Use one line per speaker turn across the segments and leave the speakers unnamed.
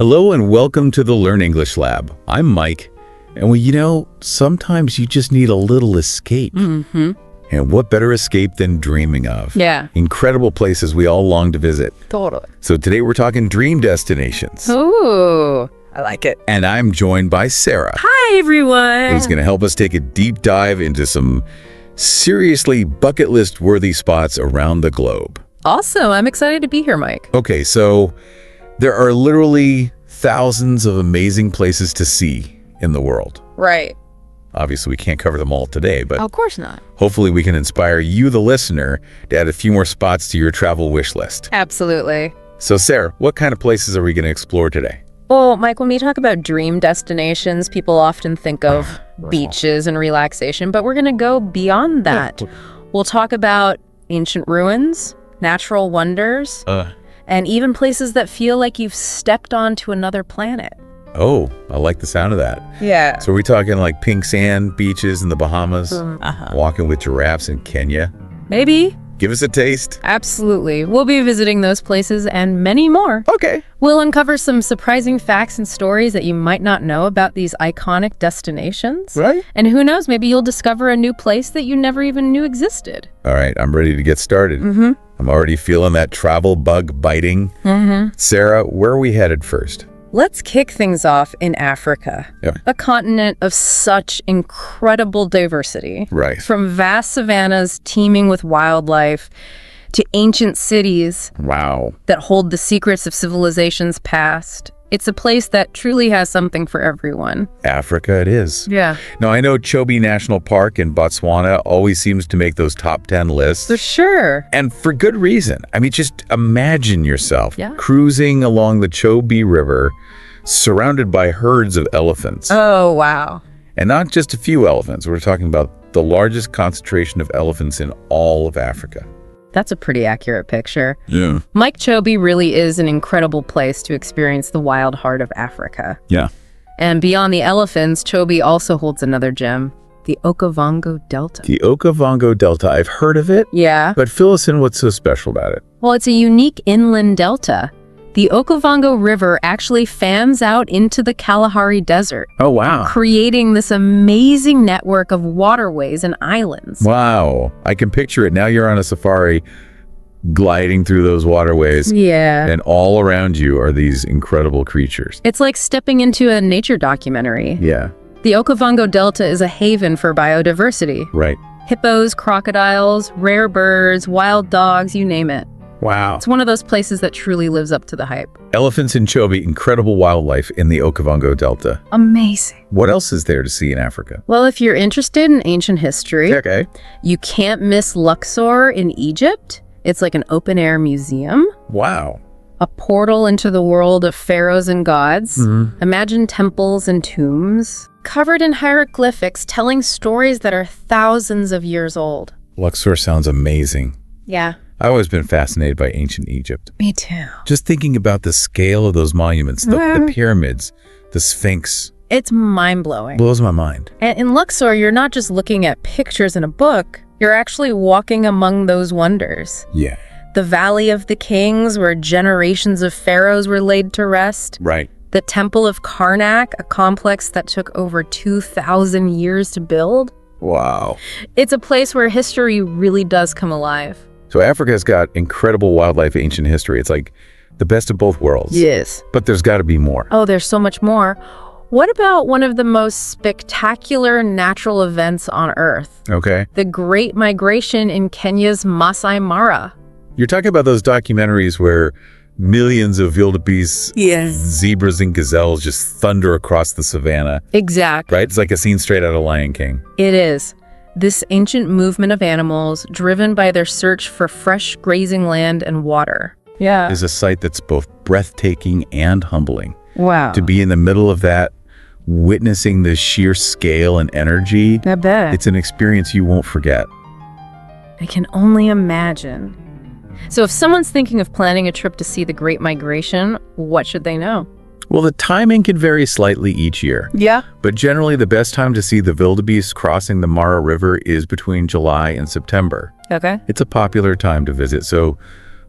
Hello and welcome to the Learn English Lab. I'm Mike, and sometimes you just need a little escape.
Mm-hmm.
And what better escape than dreaming of?
Yeah.
Incredible places we all long to visit.
Totally.
So today we're talking dream destinations.
Ooh, I like it.
And I'm joined by Sarah.
Hi, everyone.
Who's going to help us take a deep dive into some seriously bucket list worthy spots around the globe.
Awesome. I'm excited to be here, Mike.
Okay, so there are literally thousands of amazing places to see in the world.
Right.
Obviously, we can't cover them all today, but
Of course not.
hopefully we can inspire you, the listener, to add a few more spots to your travel wish list.
Absolutely.
So, Sarah, what kind of places are we going to explore today?
Well, Mike, when we talk about dream destinations, people often think of beaches and relaxation, but we're going to go beyond that. We'll talk about ancient ruins, natural wonders, and even places that feel like you've stepped onto another planet.
Oh, I like the sound of that.
Yeah.
So are we talking like pink sand beaches in the Bahamas, walking with giraffes in Kenya?
Maybe.
Give us a taste.
Absolutely. We'll be visiting those places and many more.
Okay.
We'll uncover some surprising facts and stories that you might not know about these iconic destinations.
Right.
And who knows, maybe you'll discover a new place that you never even knew existed.
All right, I'm ready to get started. I'm already feeling that travel bug biting. Sarah, where are we headed first?
Let's kick things off in Africa,
Yeah.
a continent of such incredible diversity.
Right.
From vast savannas teeming with wildlife to ancient cities
Wow.
that hold the secrets of civilizations past. It's a place that truly has something for everyone.
Africa it is.
Yeah.
Now, I know Chobe National Park in Botswana always seems to make those top 10 lists.
For sure.
And for good reason. I mean, just imagine yourself
Yeah.
cruising along the Chobe River, surrounded by herds of elephants.
Oh, wow.
And not just a few elephants. We're talking about the largest concentration of elephants in all of Africa.
That's a pretty accurate picture.
Yeah.
Mike, Chobe really is an incredible place to experience the wild heart of Africa.
Yeah.
And beyond the elephants, Chobe also holds another gem, the Okavango Delta.
The Okavango Delta, I've heard of it,
Yeah.
but fill us in what's so special about it.
Well, it's a unique inland delta. The Okavango River actually fans out into the Kalahari Desert,
Oh, wow.
creating this amazing network of waterways and islands.
Wow. I can picture it. Now you're on a safari gliding through those waterways,
Yeah.
and all around you are these incredible creatures.
It's like stepping into a nature documentary.
Yeah,
The Okavango Delta is a haven for biodiversity.
right.
Hippos, crocodiles, rare birds, wild dogs, you name it.
Wow.
It's one of those places that truly lives up to the hype.
Elephants in Chobe, incredible wildlife in the Okavango Delta.
Amazing.
What else is there to see in Africa?
Well, if you're interested in ancient history,
Okay.
you can't miss Luxor in Egypt. It's like an open-air museum,
Wow.
a portal into the world of pharaohs and gods. Imagine temples and tombs covered in hieroglyphics telling stories that are thousands of years old.
Luxor sounds amazing.
Yeah,
I've always been fascinated by ancient Egypt.
me too.
Just thinking about the scale of those monuments, the pyramids, the Sphinx,
It's mind-blowing.
blows my mind.
And in Luxor, you're not just looking at pictures in a book, you're actually walking among those wonders.
Yeah.
The Valley of the Kings, where generations of pharaohs were laid to rest.
Right.
The Temple of Karnak, a complex that took over 2,000 years to build.
Wow.
It's a place where history really does come alive.
So Africa's got incredible wildlife, ancient history. It's like the best of both worlds.
Yes.
But there's got to be more.
Oh, there's so much more. What about one of the most spectacular natural events on Earth?
Okay.
The Great Migration in Kenya's Masai Mara.
You're talking about those documentaries where millions of wildebeest, zebras, and gazelles just thunder across the savannah,
Exactly.
right? It's like a scene straight out of Lion King.
It is. This ancient movement of animals, driven by their search for fresh grazing land and water. Yeah.
Is a sight that's both breathtaking and humbling.
Wow.
To be in the middle of that, witnessing the sheer scale and energy,
I bet.
it's an experience you won't forget.
I can only imagine. So if someone's thinking of planning a trip to see the Great Migration, what should they know?
Well, the timing can vary slightly each year,
Yeah.
but generally the best time to see the wildebeest crossing the Mara River is between July and September.
Okay.
It's a popular time to visit, so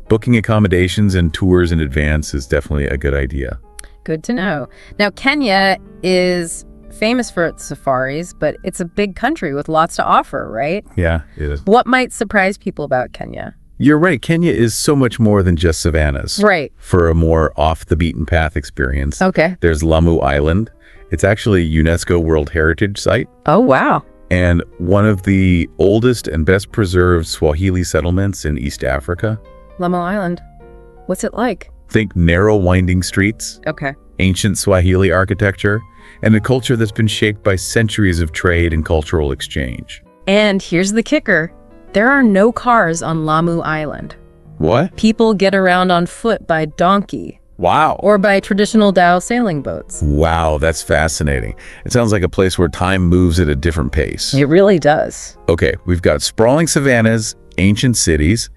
booking accommodations and tours in advance is definitely a good idea.
Good to know. Now, Kenya is famous for its safaris, but it's a big country with lots to offer, right?
Yeah, it is.
What might surprise people about Kenya?
You're right. Kenya is so much more than just savannas.
Right.
For a more off-the-beaten-path experience,
Okay.
there's Lamu Island. It's actually a UNESCO World Heritage Site
Oh, wow.
and one of the oldest and best preserved Swahili settlements in East Africa.
Lamu Island. What's it like?
Think narrow, winding streets,
Okay.
ancient Swahili architecture, and a culture that's been shaped by centuries of trade and cultural exchange.
And here's the kicker. There are no cars on Lamu Island.
What?
People get around on foot by donkey
Wow.
or by traditional dhow sailing boats.
Wow, that's fascinating. It sounds like a place where time moves at a different pace.
It really does.
Okay, we've got sprawling savannas, ancient cities,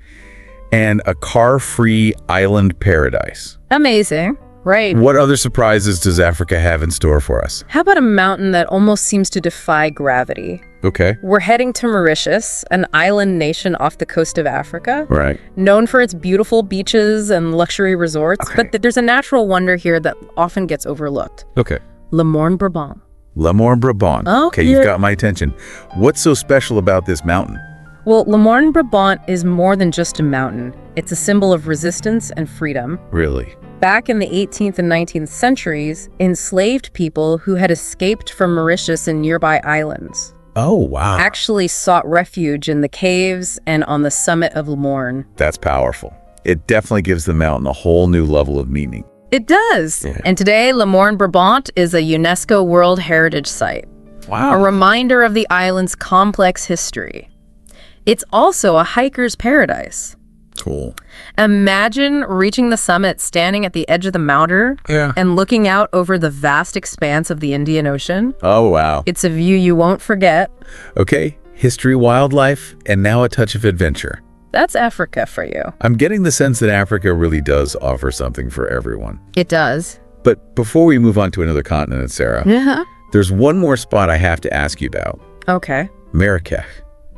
and a car-free island paradise.
Amazing. Right.
What other surprises does Africa have in store for us?
How about a mountain that almost seems to defy gravity?
Okay.
We're heading to Mauritius, an island nation off the coast of Africa,
Right.
known for its beautiful beaches and luxury resorts.
Okay.
But there's a natural wonder here that often gets overlooked.
Okay.
Le Morne Brabant.
Le Morne Brabant.
Oh,
okay,
yeah.
you've got my attention. What's so special about this mountain?
Well, Le Morne Brabant is more than just a mountain. It's a symbol of resistance and freedom.
Really?
Back in the 18th and 19th centuries, enslaved people who had escaped from Mauritius and nearby islands
Oh, wow.
actually sought refuge in the caves and on the summit of Le Morne.
That's powerful. It definitely gives the mountain a whole new level of meaning.
It does.
Yeah.
And today, Le Morne Brabant is a UNESCO World Heritage Site, a
Wow.
reminder of the island's complex history. It's also a hiker's paradise.
Cool.
Imagine reaching the summit, standing at the edge of the mountain,
Yeah.
and looking out over the vast expanse of the Indian Ocean.
Oh, wow.
It's a view you won't forget.
Okay, history, wildlife, and now a touch of adventure.
That's Africa for you.
I'm getting the sense that Africa really does offer something for everyone.
It does.
But before we move on to another continent, Sarah,
Yeah.
there's one more spot I have to ask you about.
Okay.
Marrakech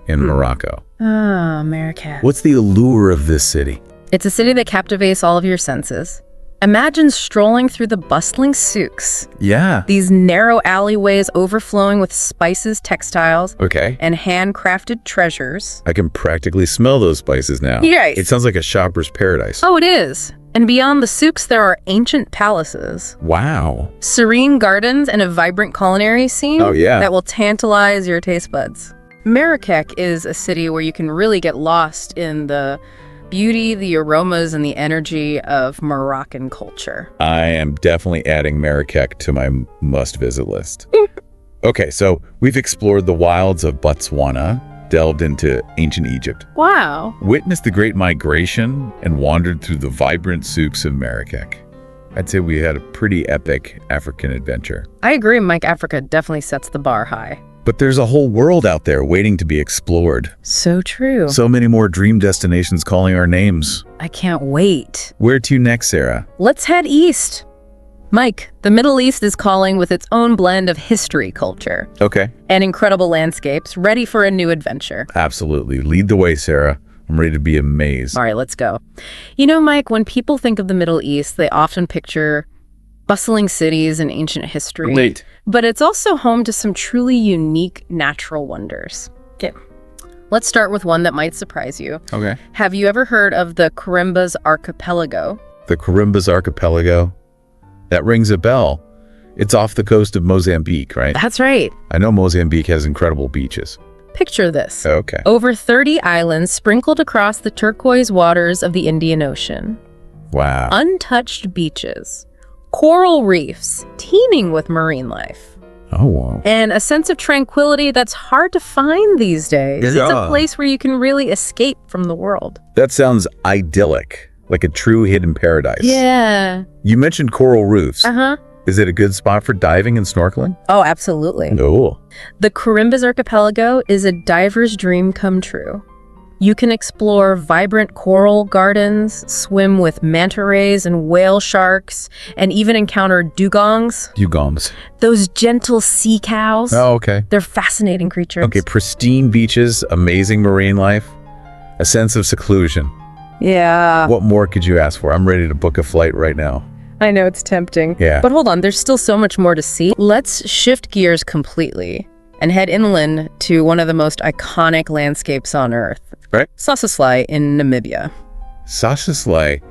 in Morocco.
Ah, Marrakech.
What's the allure of this city?
It's a city that captivates all of your senses. Imagine strolling through the bustling souks,
Yeah.
these narrow alleyways overflowing with spices, textiles,
Okay.
and handcrafted treasures.
I can practically smell those spices now.
Right.
It sounds like a shopper's paradise.
Oh, it is. And beyond the souks, there are ancient palaces,
Wow.
serene gardens, and a vibrant culinary scene
Oh, yeah.
that will tantalize your taste buds. Marrakech is a city where you can really get lost in the beauty, the aromas, and the energy of Moroccan culture.
I am definitely adding Marrakech to my must-visit list. Okay, so we've explored the wilds of Botswana, delved into ancient Egypt,
Wow.
witnessed the Great Migration, and wandered through the vibrant souks of Marrakech. I'd say we had a pretty epic African adventure.
I agree, Mike. Africa definitely sets the bar high.
But there's a whole world out there waiting to be explored.
So true.
So many more dream destinations calling our names.
I can't wait.
Where to next, Sarah?
Let's head east. Mike, the Middle East is calling with its own blend of history, culture,
Okay.
and incredible landscapes, ready for a new adventure.
Absolutely. Lead the way, Sarah. I'm ready to be amazed.
All right, let's go. You know, Mike, when people think of the Middle East, they often picture bustling cities and ancient history.
Late.
But it's also home to some truly unique natural wonders. Okay, let's start with one that might surprise you.
Okay.
Have you ever heard of the Carimbas Archipelago?
The Carimbas Archipelago? That rings a bell. It's off the coast of Mozambique, right?
That's right.
I know Mozambique has incredible beaches.
Picture this.
Okay.
Over 30 islands sprinkled across the turquoise waters of the Indian Ocean.
Wow.
Untouched beaches. Coral reefs teeming with marine life.
Oh, wow.
And a sense of tranquility that's hard to find these days. It's a
Yeah.
place where you can really escape from the world.
That sounds idyllic, like a true hidden paradise.
Yeah.
You mentioned coral reefs.
Uh-huh.
Is it a good spot for diving and snorkeling?
Oh, absolutely.
No.
The Carimbas Archipelago is a diver's dream come true. You can explore vibrant coral gardens, swim with manta rays and whale sharks, and even encounter dugongs,
Dugongs.
those gentle sea cows.
Oh, okay.
They're fascinating creatures.
Okay, pristine beaches, amazing marine life, a sense of seclusion.
Yeah.
What more could you ask for? I'm ready to book a flight right now.
I know, it's tempting.
Yeah.
But hold on, there's still so much more to see. Let's shift gears completely and head inland to one of the most iconic landscapes on Earth.
Right.
Sossusvlei in Namibia.
Sossusvlei.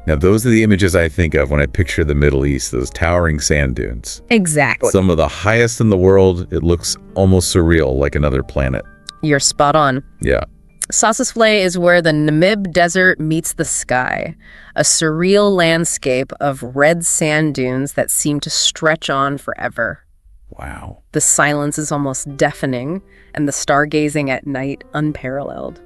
Now, those are the images I think of when I picture the Middle East, those towering sand dunes.
Exactly.
Some of the highest in the world. It looks almost surreal, like another planet.
You're spot on.
Yeah.
Sossusvlei is where the Namib Desert meets the sky, a surreal landscape of red sand dunes that seem to stretch on forever.
Wow.
The silence is almost deafening, and the stargazing at night unparalleled.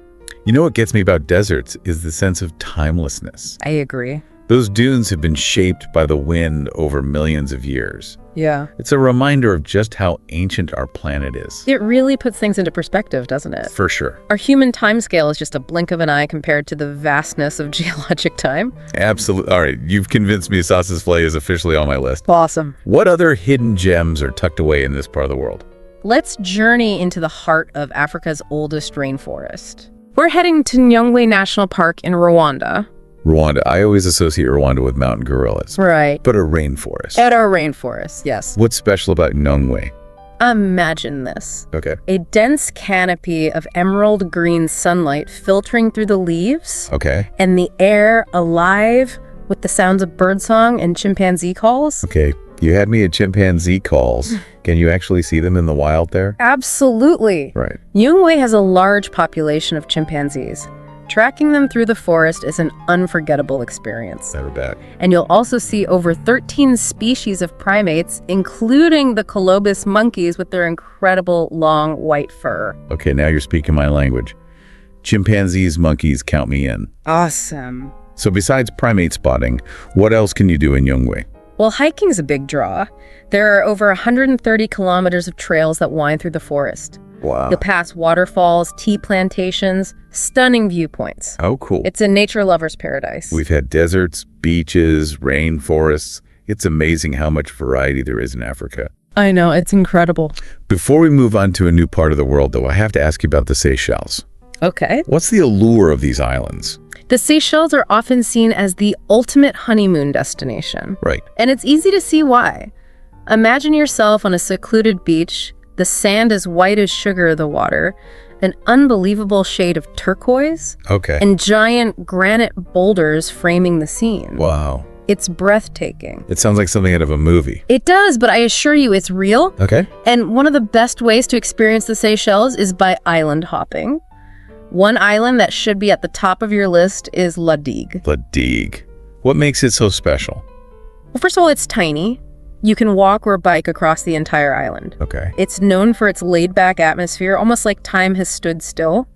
You know what gets me about deserts is the sense of timelessness.
I agree.
Those dunes have been shaped by the wind over millions of years.
Yeah.
It's a reminder of just how ancient our planet is.
It really puts things into perspective, doesn't it?
For sure.
Our human timescale is just a blink of an eye compared to the vastness of geologic time.
Absolutely. All right, you've convinced me Sossusvlei is officially on my list.
Awesome.
What other hidden gems are tucked away in this part of the world?
Let's journey into the heart of Africa's oldest rainforest. We're heading to Nyungwe National Park in Rwanda.
Rwanda. I always associate Rwanda with mountain gorillas.
Right.
But a rainforest.
At our rainforest, yes.
What's special about Nyungwe?
Imagine this.
Okay.
A dense canopy of emerald green sunlight filtering through the leaves,
Okay.
and the air alive with the sounds of birdsong and chimpanzee calls.
Okay. You had me at chimpanzee calls. Can you actually see them in the wild there?
Absolutely.
Right.
Nyungwe has a large population of chimpanzees. Tracking them through the forest is an unforgettable experience.
Never back.
And you'll also see over 13 species of primates, including the colobus monkeys with their incredible long white fur.
Okay, now you're speaking my language. Chimpanzees, monkeys, count me in.
Awesome.
So besides primate spotting, what else can you do in Nyungwe?
Well, hiking's a big draw. There are over 130 kilometers of trails that wind through the forest.
Wow.
You'll pass waterfalls, tea plantations, stunning viewpoints.
Oh, cool.
It's a nature lover's paradise.
We've had deserts, beaches, rainforests. It's amazing how much variety there is in Africa.
I know, it's incredible.
Before we move on to a new part of the world, though, I have to ask you about the Seychelles.
Okay.
What's the allure of these islands?
The Seychelles are often seen as the ultimate honeymoon destination.
Right.
And it's easy to see why. Imagine yourself on a secluded beach, the sand as white as sugar of the water, an unbelievable shade of turquoise,
Okay.
and giant granite boulders framing the scene.
Wow.
It's breathtaking.
It sounds like something out of a movie.
It does, but I assure you it's real.
Okay.
And one of the best ways to experience the Seychelles is by island hopping. One island that should be at the top of your list is La Digue.
La Digue. What makes it so special?
Well, first of all, it's tiny. You can walk or bike across the entire island.
Okay.
It's known for its laid-back atmosphere, almost like time has stood still.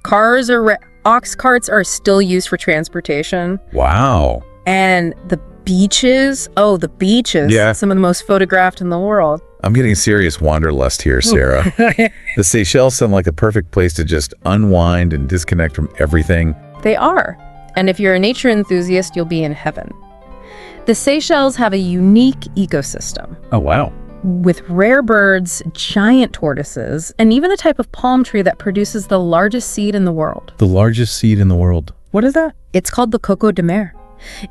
Cars or ox carts are still used for transportation.
Wow.
And the beaches, the beaches,
Yeah.
some of the most photographed in the world.
I'm getting serious wanderlust here, Sarah. The Seychelles sound like the perfect place to just unwind and disconnect from everything.
They are. And if you're a nature enthusiast, you'll be in heaven. The Seychelles have a unique ecosystem
Oh, wow.
with rare birds, giant tortoises, and even a type of palm tree that produces the largest seed in the world.
The largest seed in the world. What is that?
It's called the coco de mer.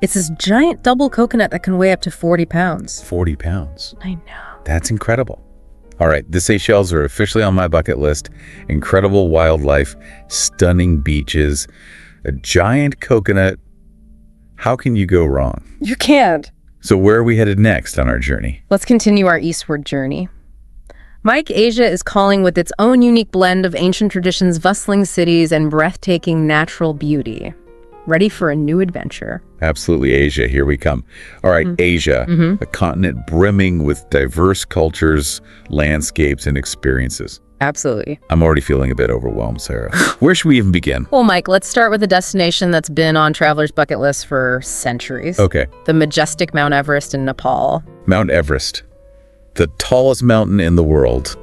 It's this giant double coconut that can weigh up to 40 pounds.
40 pounds.
I know.
That's incredible. All right, the Seychelles are officially on my bucket list. Incredible wildlife, stunning beaches, a giant coconut. How can you go wrong?
You can't.
So where are we headed next on our journey?
Let's continue our eastward journey. Mike, Asia is calling with its own unique blend of ancient traditions, bustling cities, and breathtaking natural beauty. Ready for a new adventure.
Absolutely, Asia. Here we come. All right, Asia, a continent brimming with diverse cultures, landscapes, and experiences.
Absolutely.
I'm already feeling a bit overwhelmed, Sarah. Where should we even begin?
Well, Mike, let's start with a destination that's been on travelers' bucket lists for centuries.
Okay.
The majestic Mount Everest in Nepal.
Mount Everest, the tallest mountain in the world.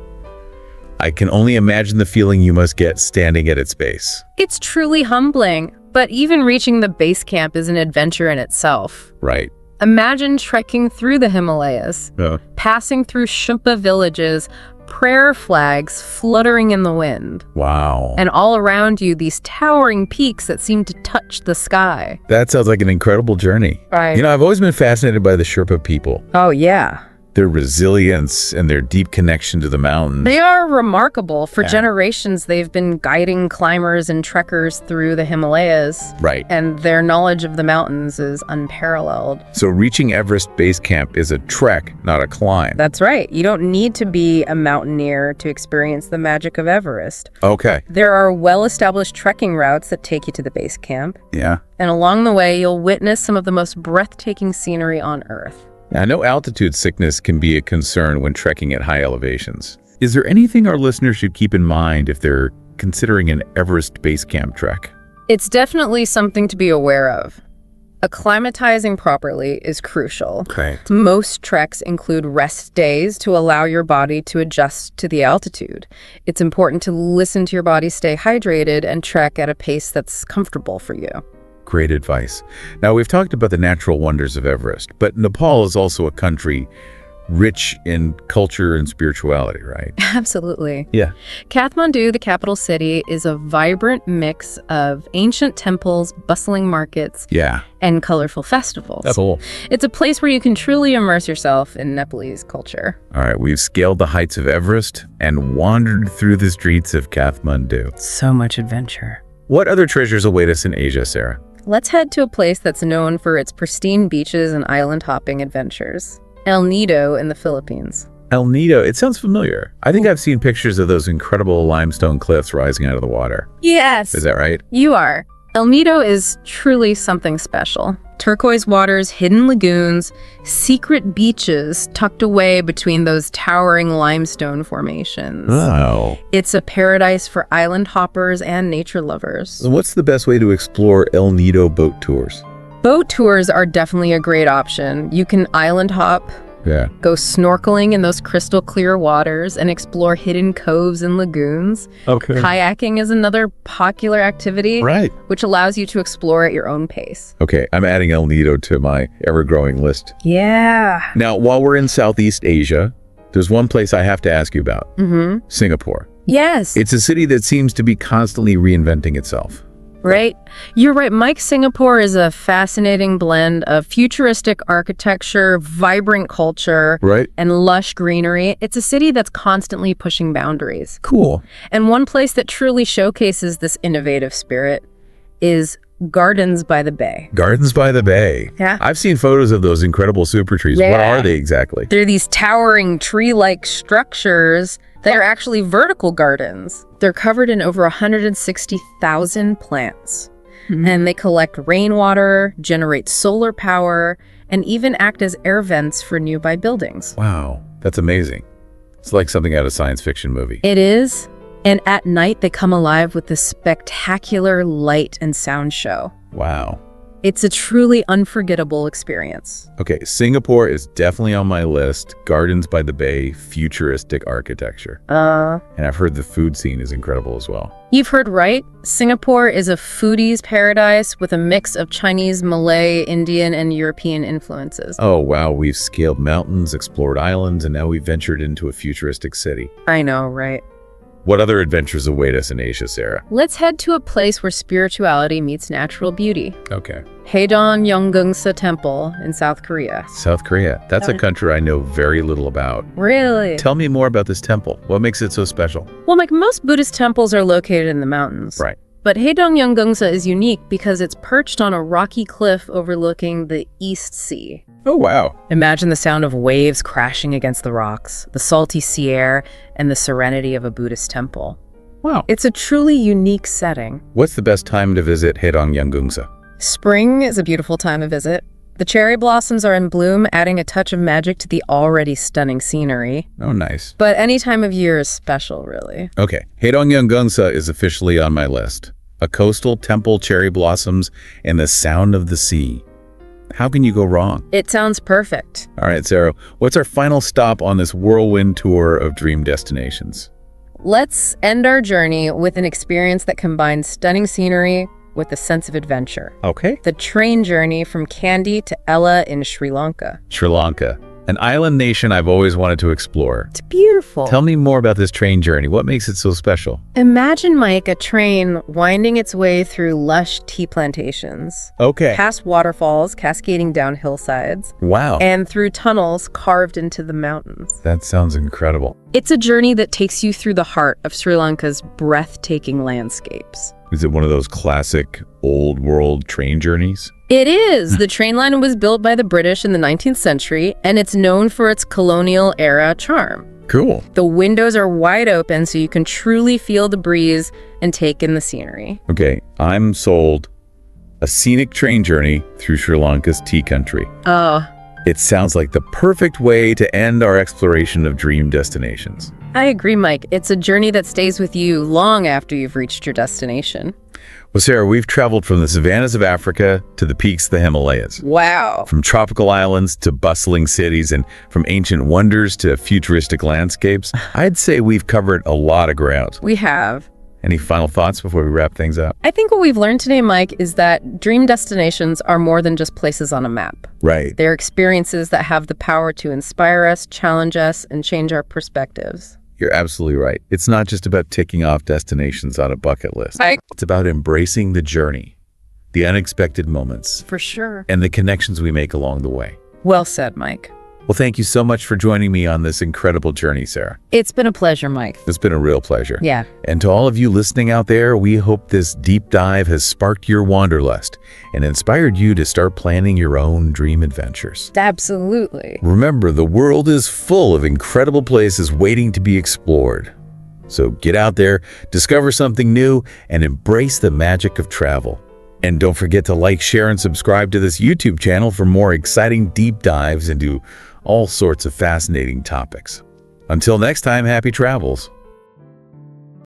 I can only imagine the feeling you must get standing at its base.
It's truly humbling, but even reaching the base camp is an adventure in itself.
Right.
Imagine trekking through the Himalayas,
Yeah.
passing through Sherpa villages, prayer flags fluttering in the wind.
Wow.
And all around you, these towering peaks that seem to touch the sky.
That sounds like an incredible journey.
Right.
You know, I've always been fascinated by the Sherpa people.
Oh, yeah.
Their resilience and their deep connection to the mountains.
They are remarkable. For generations, they've been guiding climbers and trekkers through the Himalayas.
Right.
And their knowledge of the mountains is unparalleled.
So reaching Everest Base Camp is a trek, not a climb.
That's right. You don't need to be a mountaineer to experience the magic of Everest.
Okay.
There are well-established trekking routes that take you to the base camp.
Yeah.
And along the way, you'll witness some of the most breathtaking scenery on Earth.
I know altitude sickness can be a concern when trekking at high elevations. Is there anything our listeners should keep in mind if they're considering an Everest Base Camp trek?
It's definitely something to be aware of. Acclimatizing properly is crucial.
Okay.
Most treks include rest days to allow your body to adjust to the altitude. It's important to listen to your body, stay hydrated, and trek at a pace that's comfortable for you.
Great advice. Now, we've talked about the natural wonders of Everest, but Nepal is also a country rich in culture and spirituality, right?
Absolutely.
Yeah.
Kathmandu, the capital city, is a vibrant mix of ancient temples, bustling markets,
Yeah.
and colorful festivals.
That's cool.
It's a place where you can truly immerse yourself in Nepalese culture.
All right, we've scaled the heights of Everest and wandered through the streets of Kathmandu.
So much adventure.
What other treasures await us in Asia, Sarah?
Let's head to a place that's known for its pristine beaches and island hopping adventures. El Nido in the Philippines.
El Nido, it sounds familiar. I think I've seen pictures of those incredible limestone cliffs rising out of the water.
Yes.
Is that right?
You are. El Nido is truly something special. Turquoise waters, hidden lagoons, secret beaches tucked away between those towering limestone formations.
Wow.
It's a paradise for island hoppers and nature lovers.
So what's the best way to explore El Nido boat tours?
Boat tours are definitely a great option. You can island hop,
Yeah.
go snorkeling in those crystal clear waters, and explore hidden coves and lagoons.
Okay.
Kayaking is another popular activity,
Right.
which allows you to explore at your own pace.
Okay, I'm adding El Nido to my ever-growing list.
Yeah.
Now, while we're in Southeast Asia, there's one place I have to ask you about. Singapore.
Yes.
It's a city that seems to be constantly reinventing itself.
Right. You're right, Mike. Singapore is a fascinating blend of futuristic architecture, vibrant culture,
Right.
and lush greenery. It's a city that's constantly pushing boundaries.
Cool.
And one place that truly showcases this innovative spirit is Gardens by the Bay.
Gardens by the Bay.
Yeah.
I've seen photos of those incredible super trees. What
Yeah.
are they exactly?
They're these towering tree-like structures that are actually vertical gardens. They're covered in over 160,000 plants. And they collect rainwater, generate solar power, and even act as air vents for nearby buildings.
Wow, that's amazing. It's like something out of a science fiction movie.
It is. And at night, they come alive with this spectacular light and sound show.
Wow.
It's a truly unforgettable experience.
Okay, Singapore is definitely on my list. Gardens by the Bay, futuristic architecture. And I've heard the food scene is incredible as well.
You've heard right. Singapore is a foodie's paradise with a mix of Chinese, Malay, Indian, and European influences.
Oh, wow, we've scaled mountains, explored islands, and now we've ventured into a futuristic city.
I know, right?
What other adventures await us in Asia, Sarah?
Let's head to a place where spirituality meets natural beauty.
Okay.
Haedong Yeongeungsa Temple in South Korea.
South Korea. That's a country I know very little about.
Really?
Tell me more about this temple. What makes it so special?
Well, like most Buddhist temples are located in the mountains.
Right.
But Haedong Yeongeungsa is unique because it's perched on a rocky cliff overlooking the East Sea.
Oh, wow.
Imagine the sound of waves crashing against the rocks, the salty sea air, and the serenity of a Buddhist temple.
Wow.
It's a truly unique setting.
What's the best time to visit Haedong Yeongeungsa?
Spring is a beautiful time to visit. The cherry blossoms are in bloom, adding a touch of magic to the already stunning scenery.
Oh, nice.
But any time of year is special, really.
Okay, Haedong Yeongeungsa is officially on my list. A coastal temple, cherry blossoms, and the sound of the sea. How can you go wrong?
It sounds perfect.
All right, Sarah, what's our final stop on this whirlwind tour of dream destinations?
Let's end our journey with an experience that combines stunning scenery with a sense of adventure.
Okay.
The train journey from Kandy to Ella in Sri Lanka.
Sri Lanka. an island nation I've always wanted to explore.
It's beautiful.
Tell me more about this train journey. What makes it so special?
Imagine, Mike, a train winding its way through lush tea plantations,
Okay.
past waterfalls cascading down hillsides,
Wow.
and through tunnels carved into the mountains.
That sounds incredible.
It's a journey that takes you through the heart of Sri Lanka's breathtaking landscapes.
Is it one of those classic old world train journeys?
It is. The train line was built by the British in the 19th century, and it's known for its colonial-era charm.
Cool.
The windows are wide open so you can truly feel the breeze and take in the scenery.
Okay, I'm sold. A scenic train journey through Sri Lanka's tea country.
Oh,
It sounds like the perfect way to end our exploration of dream destinations.
I agree, Mike. It's a journey that stays with you long after you've reached your destination.
Well, Sarah, we've traveled from the savannas of Africa to the peaks of the Himalayas.
Wow.
From tropical islands to bustling cities, and from ancient wonders to futuristic landscapes. I'd say we've covered a lot of ground.
We have.
Any final thoughts before we wrap things up?
I think what we've learned today, Mike, is that dream destinations are more than just places on a map.
Right.
They're experiences that have the power to inspire us, challenge us, and change our perspectives.
You're absolutely right. It's not just about ticking off destinations on a bucket list.
Right.
It's about embracing the journey, the unexpected moments,
For sure.
and the connections we make along the way.
Well said, Mike.
Well, thank you so much for joining me on this incredible journey, Sarah.
It's been a pleasure, Mike.
It's been a real pleasure.
Yeah.
And to all of you listening out there, we hope this deep dive has sparked your wanderlust and inspired you to start planning your own dream adventures.
Absolutely.
Remember, the world is full of incredible places waiting to be explored. So get out there, discover something new, and embrace the magic of travel. And don't forget to like, share, and subscribe to this YouTube channel for more exciting deep dives into all sorts of fascinating topics. Until next time, happy travels.